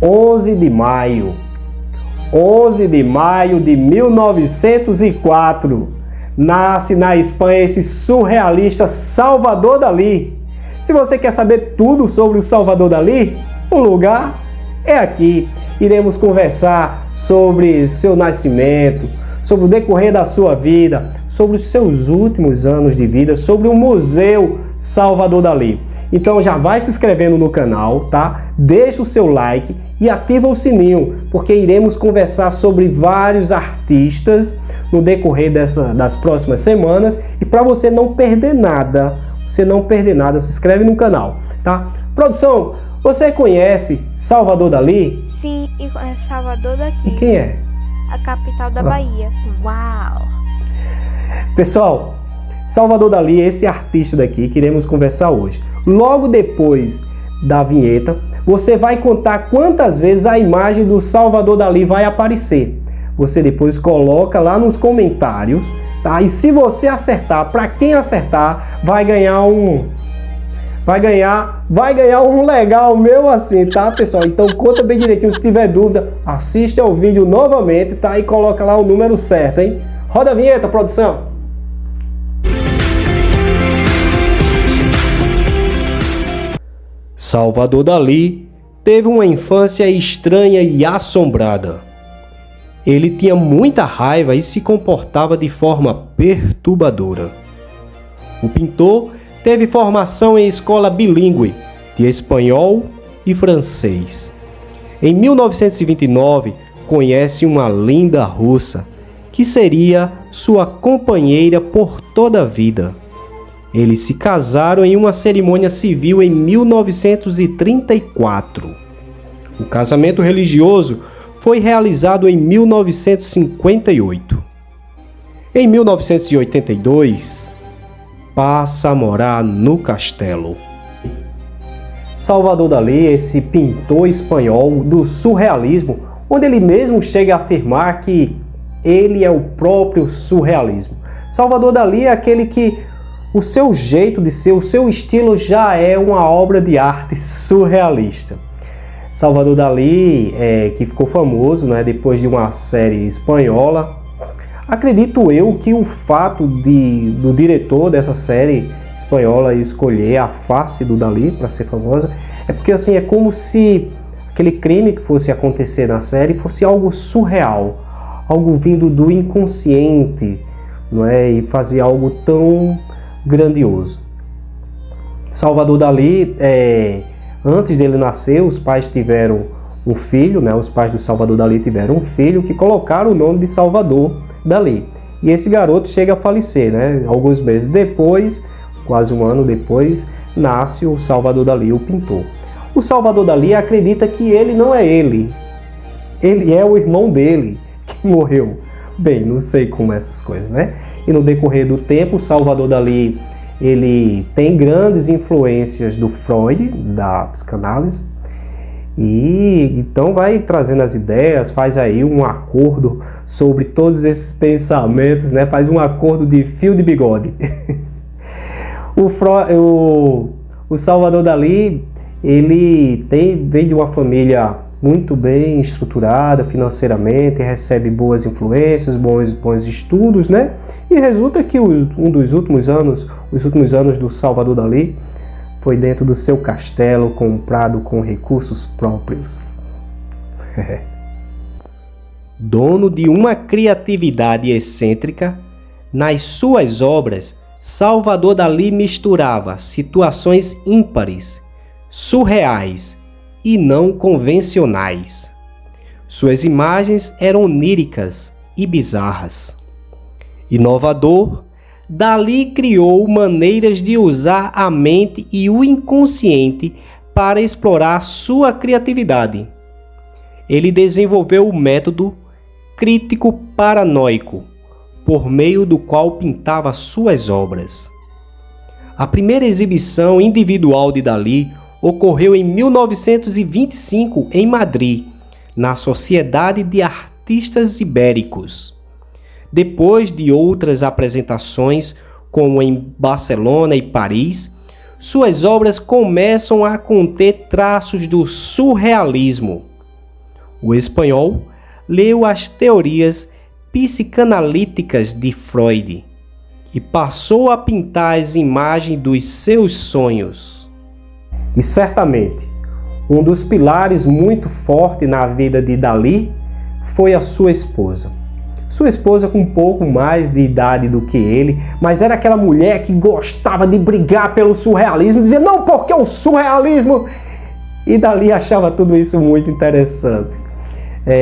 11 de maio. 11 de maio de 1904. Nasce na Espanha esse surrealista Salvador Dalí. Se você quer saber tudo sobre o Salvador Dalí, o lugar é aqui. Iremos conversar sobre seu nascimento, sobre o decorrer da sua vida, sobre os seus últimos anos de vida, sobre o Museu Salvador Dalí. Então já vai se inscrevendo no canal, tá? Deixa o seu like e ativa o sininho, porque iremos conversar sobre vários artistas no decorrer das próximas semanas. E para você não perder nada, se inscreve no canal, tá? Produção, você conhece Salvador Dalí? Sim, e conheço Salvador daqui. E quem é? A capital da Bahia. Uau! Pessoal, Salvador Dalí é esse artista daqui que iremos conversar hoje. Logo depois da vinheta, você vai contar quantas vezes a imagem do Salvador Dalí vai aparecer. Você depois coloca lá nos comentários, tá? E se você acertar, para quem acertar, vai ganhar um legal meu assim, tá, pessoal? Então conta bem direitinho. Se tiver dúvida, assiste ao vídeo novamente, tá? E coloca lá o número certo, hein? Roda a vinheta, produção! Salvador Dalí teve uma infância estranha e assombrada. Ele tinha muita raiva e se comportava de forma perturbadora. O pintor teve formação em escola bilíngue de espanhol e francês. Em 1929, conhece uma linda russa, que seria sua companheira por toda a vida. Eles se casaram em uma cerimônia civil em 1934. O casamento religioso foi realizado em 1958. Em 1982, passa a morar no castelo. Salvador Dalí, esse pintor espanhol do surrealismo, onde ele mesmo chega a afirmar que ele é o próprio surrealismo. Salvador Dalí é aquele que o seu jeito de ser, o seu estilo já é uma obra de arte surrealista. Salvador Dalí, que ficou famoso, né, depois de uma série espanhola. Acredito eu que o fato do diretor dessa série espanhola escolher a face do Dalí para ser famosa é porque assim, é como se aquele crime que fosse acontecer na série fosse algo surreal, algo vindo do inconsciente, não é? E fazer algo tão grandioso. Salvador Dalí, antes dele nascer, os pais tiveram um filho, né? Os pais do Salvador Dalí tiveram um filho que colocaram o nome de Salvador Dalí. E esse garoto chega a falecer, né? Alguns meses depois, quase um ano depois, nasce o Salvador Dalí, o pintor. O Salvador Dalí acredita que ele não é ele. Ele é o irmão dele que morreu. Bem, não sei como essas coisas, né? E no decorrer do tempo, o Salvador Dalí, ele tem grandes influências do Freud, da psicanálise, e então vai trazendo as ideias, faz aí um acordo sobre todos esses pensamentos, né? Faz um acordo de fio de bigode. O Salvador Dalí, ele vem de uma família muito bem estruturada financeiramente, recebe boas influências, bons estudos, né? E resulta que um dos últimos anos do Salvador Dalí foi dentro do seu castelo, comprado com recursos próprios. Dono de uma criatividade excêntrica, nas suas obras, Salvador Dalí misturava situações ímpares, surreais e não convencionais. Suas imagens eram oníricas e bizarras. Inovador, Dalí criou maneiras de usar a mente e o inconsciente para explorar sua criatividade. Ele desenvolveu o método crítico paranoico, por meio do qual pintava suas obras. A primeira exibição individual de Dalí ocorreu em 1925 em Madrid, na Sociedade de Artistas Ibéricos. Depois de outras apresentações, como em Barcelona e Paris, suas obras começam a conter traços do surrealismo. o espanhol leu as teorias psicanalíticas de Freud e passou a pintar as imagens dos seus sonhos. E certamente, um dos pilares muito forte na vida de Dalí foi a sua esposa. Sua esposa com um pouco mais de idade do que ele, mas era aquela mulher que gostava de brigar pelo surrealismo, dizer não, porque o surrealismo... E Dalí achava tudo isso muito interessante.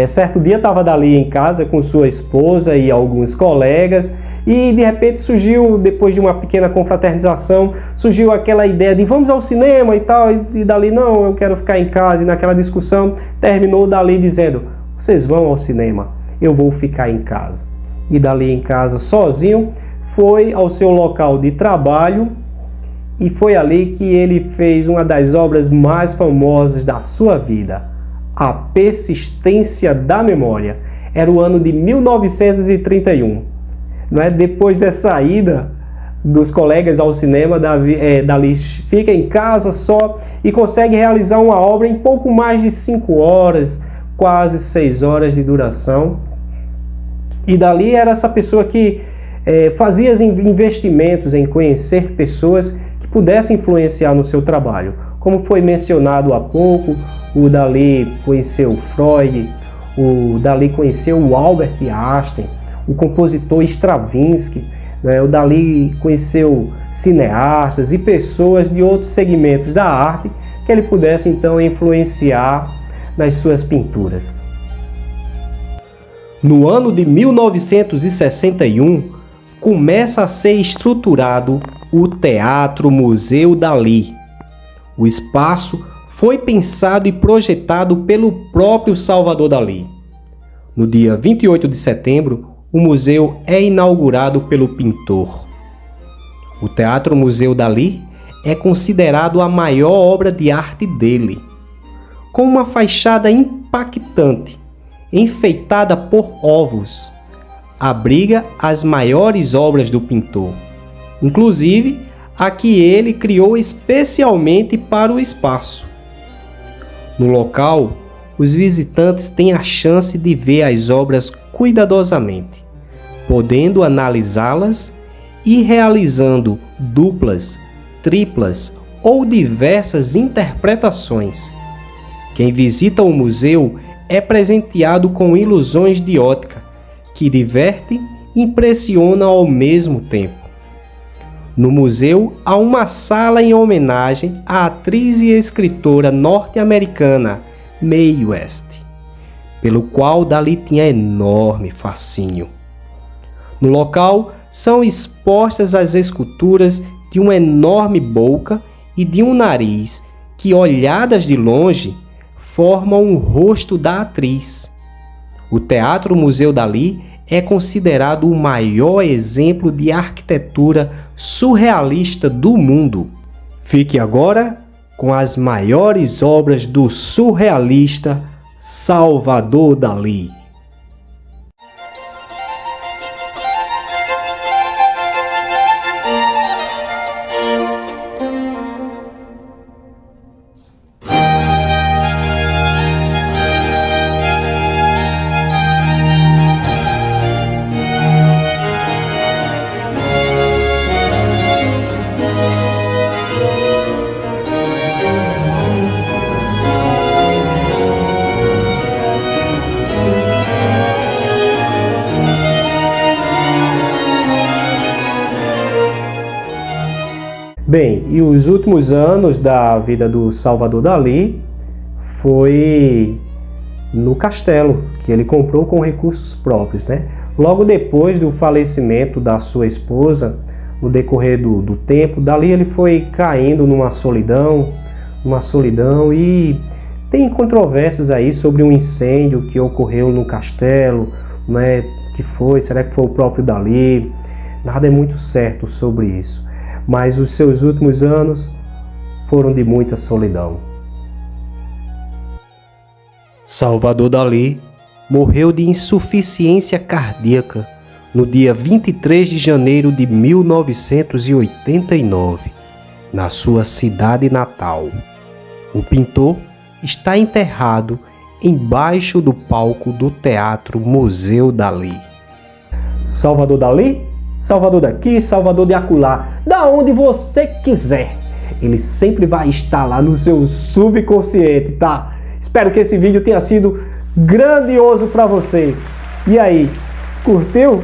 Certo dia estava Dalí em casa com sua esposa e alguns colegas e de repente surgiu, depois de uma pequena confraternização, surgiu aquela ideia de vamos ao cinema e tal, e Dalí, não, eu quero ficar em casa, e naquela discussão terminou Dalí dizendo, vocês vão ao cinema, eu vou ficar em casa. E Dalí em casa sozinho foi ao seu local de trabalho e foi ali que ele fez uma das obras mais famosas da sua vida, A Persistência da Memória. Era o ano de 1931. Não é? Depois dessa ida dos colegas ao cinema, Dalí fica em casa só e consegue realizar uma obra em pouco mais de 5 horas, quase 6 horas de duração. E Dalí era essa pessoa que fazia investimentos em conhecer pessoas que pudessem influenciar no seu trabalho. Como foi mencionado há pouco, o Dalí conheceu Freud, o Dalí conheceu o Albert Einstein, o compositor Stravinsky, né? O Dalí conheceu cineastas e pessoas de outros segmentos da arte que ele pudesse então influenciar nas suas pinturas. No ano de 1961, começa a ser estruturado o Teatro Museu Dalí. O espaço foi pensado e projetado pelo próprio Salvador Dalí. No dia 28 de setembro, o museu é inaugurado pelo pintor. O Teatro Museu Dalí é considerado a maior obra de arte dele, com uma fachada impactante, enfeitada por ovos. Abriga as maiores obras do pintor, inclusive a que ele criou especialmente para o espaço. No local, os visitantes têm a chance de ver as obras cuidadosamente, podendo analisá-las e realizando duplas, triplas ou diversas interpretações. Quem visita o museu é presenteado com ilusões de ótica, que divertem e impressionam ao mesmo tempo. No museu há uma sala em homenagem à atriz e escritora norte-americana Mae West, pelo qual Dalí tinha enorme fascínio. No local são expostas as esculturas de uma enorme boca e de um nariz que, olhadas de longe, formam o rosto da atriz. O Teatro Museu Dalí é considerado o maior exemplo de arquitetura surrealista do mundo. Fique agora com as maiores obras do surrealista Salvador Dalí. Bem, e os últimos anos da vida do Salvador Dalí foi no castelo, que ele comprou com recursos próprios, né? Logo depois do falecimento da sua esposa, no decorrer do tempo, Dalí ele foi caindo numa solidão e tem controvérsias aí sobre um incêndio que ocorreu no castelo, né? Será que foi o próprio Dalí? Nada é muito certo sobre isso. Mas os seus últimos anos foram de muita solidão. Salvador Dalí morreu de insuficiência cardíaca no dia 23 de janeiro de 1989, na sua cidade natal. O pintor está enterrado embaixo do palco do Teatro Museu Dalí. Salvador Dalí? Salvador daqui, Salvador de acolá, da onde você quiser. Ele sempre vai estar lá no seu subconsciente, tá? Espero que esse vídeo tenha sido grandioso para você. E aí, curtiu?